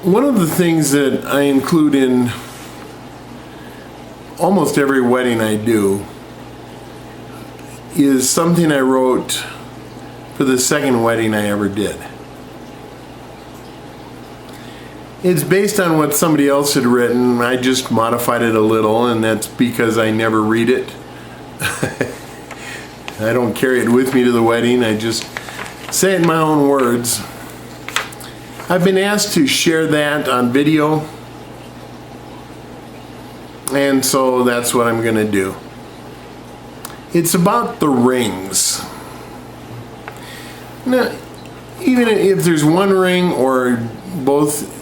One of the things that I include in almost every wedding I do is something I wrote for the second wedding I ever did. It's based on what somebody else had written. I just modified it a little, and that's because I never read it. I don't carry it with me to the wedding. I just say it in my own words. I've been asked to share that on video, and so that's what I'm going to do. It's about the rings. Now, even if there's one ring or both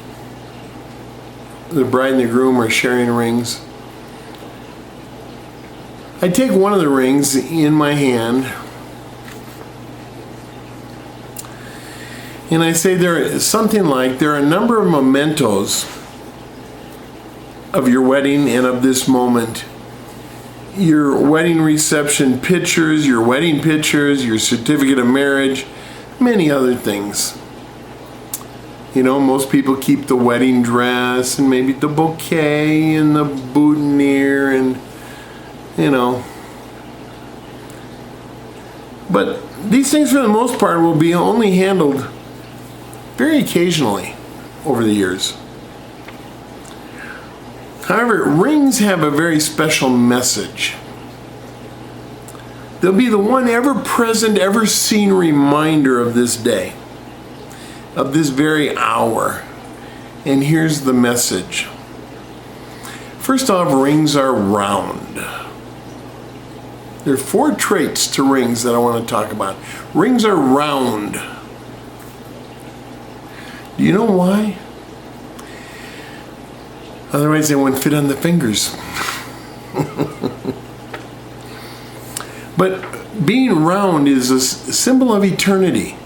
the bride and the groom are sharing rings, I take one of the rings in my hand and I say there are a number of mementos of your wedding and of this moment. Your wedding reception pictures, your wedding pictures, your certificate of marriage, many other things. You know, most people keep the wedding dress and maybe the bouquet and the boutonniere and, you know. But these things for the most part will be only handled very occasionally over the years. However, rings have a very special message. They'll be the one ever-present, ever-seen reminder of this day, of this very hour. And here's the message. First off, rings are round. There are 4 traits to rings that I want to talk about. Rings are round. Do you know why? Otherwise they wouldn't fit on the fingers. But being round is a symbol of eternity.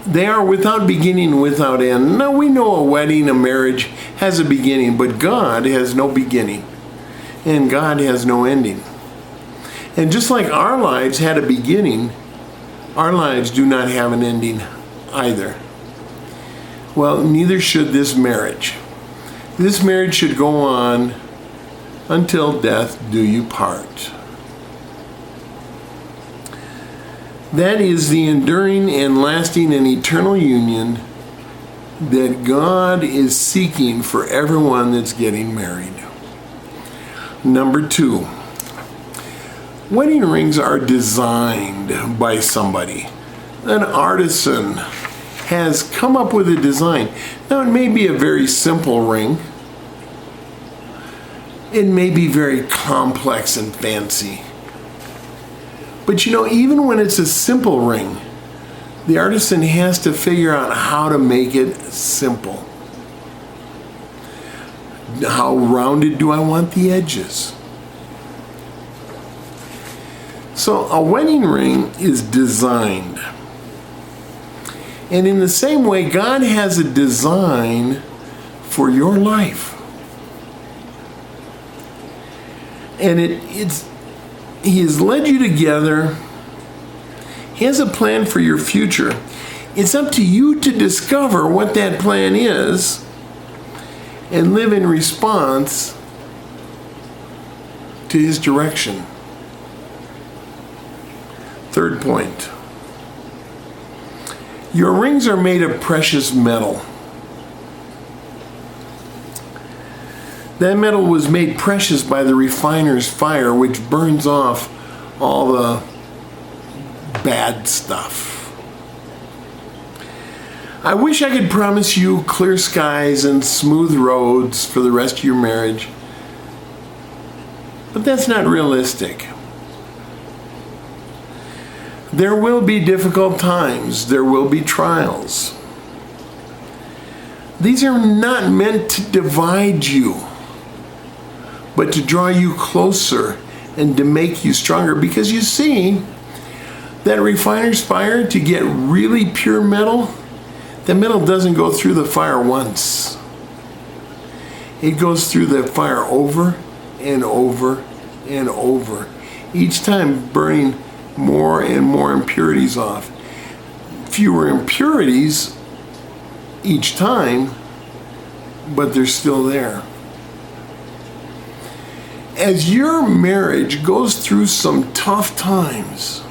They are without beginning, without end. Now we know a wedding, a marriage has a beginning, but God has no beginning and God has no ending. And just like our lives had a beginning, our lives do not have an ending either. Well, neither should this marriage. This marriage should go on until death do you part. That is the enduring and lasting and eternal union that God is seeking for everyone that's getting married. Number 2, wedding rings are designed by somebody. An artisan has come up with a design. Now it may be a very simple ring. It may be very complex and fancy. But you know, even when it's a simple ring, the artisan has to figure out how to make it simple. How rounded do I want the edges? So a wedding ring is designed. And in the same way, God has a design for your life. And He has led you together. He has a plan for your future. It's up to you to discover what that plan is and live in response to His direction. Third point. Your rings are made of precious metal. That metal was made precious by the refiner's fire, which burns off all the bad stuff. I wish I could promise you clear skies and smooth roads for the rest of your marriage, but that's not realistic. There will be difficult times. There will be trials. These are not meant to divide you, but to draw you closer and to make you stronger. Because you see, that refiner's fire, to get really pure metal, the metal doesn't go through the fire once. It goes through the fire over and over and over, each time burning more and more impurities off. Fewer impurities each time, but they're still there. As your marriage goes through some tough times,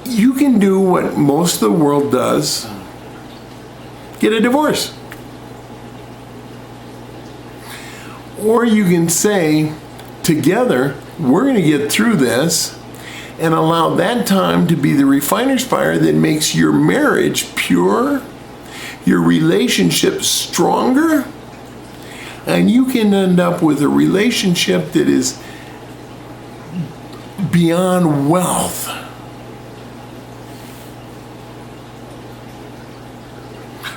you can do what most of the world does: get a divorce. Or you can say, together, we're going to get through this, and allow that time to be the refiner's fire that makes your marriage pure, your relationship stronger, and you can end up with a relationship that is beyond wealth.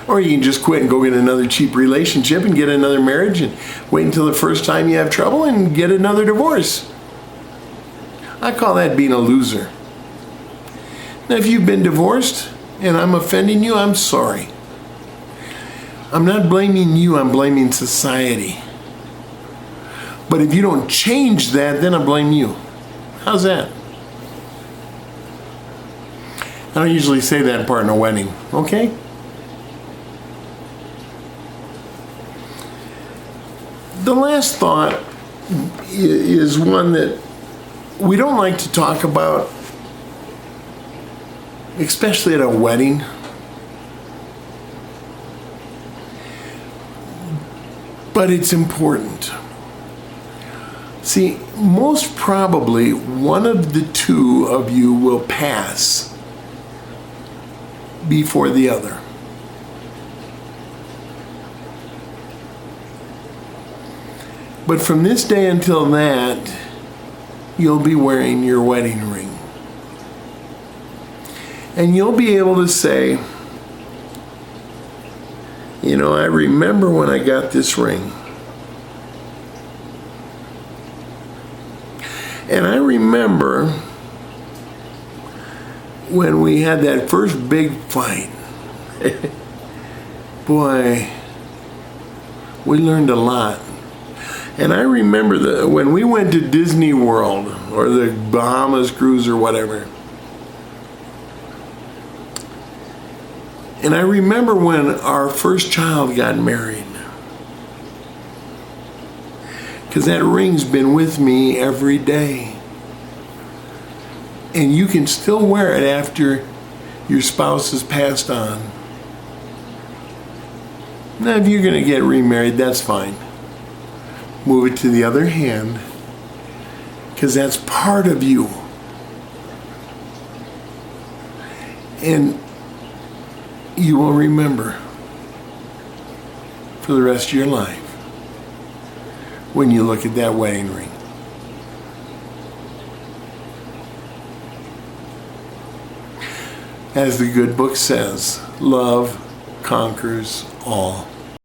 Or you can just quit and go get another cheap relationship and get another marriage and wait until the first time you have trouble and get another divorce. I call that being a loser. Now, if you've been divorced and I'm offending you, I'm sorry. I'm not blaming you, I'm blaming society. But if you don't change that, then I blame you. How's that? I don't usually say that part in a wedding, okay? The last thought is one that we don't like to talk about, especially at a wedding. But it's important. See, most probably one of the two of you will pass before the other. But from this day until that, you'll be wearing your wedding ring. And you'll be able to say, you know, I remember when I got this ring. And I remember when we had that first big fight. Boy, we learned a lot. And I remember when we went to Disney World or the Bahamas cruise or whatever. And I remember when our first child got married. Because that ring's been with me every day. And you can still wear it after your spouse has passed on. Now, if you're going to get remarried, that's fine. Move it to the other hand, because that's part of you. And you will remember for the rest of your life when you look at that wedding ring. As the good book says, love conquers all.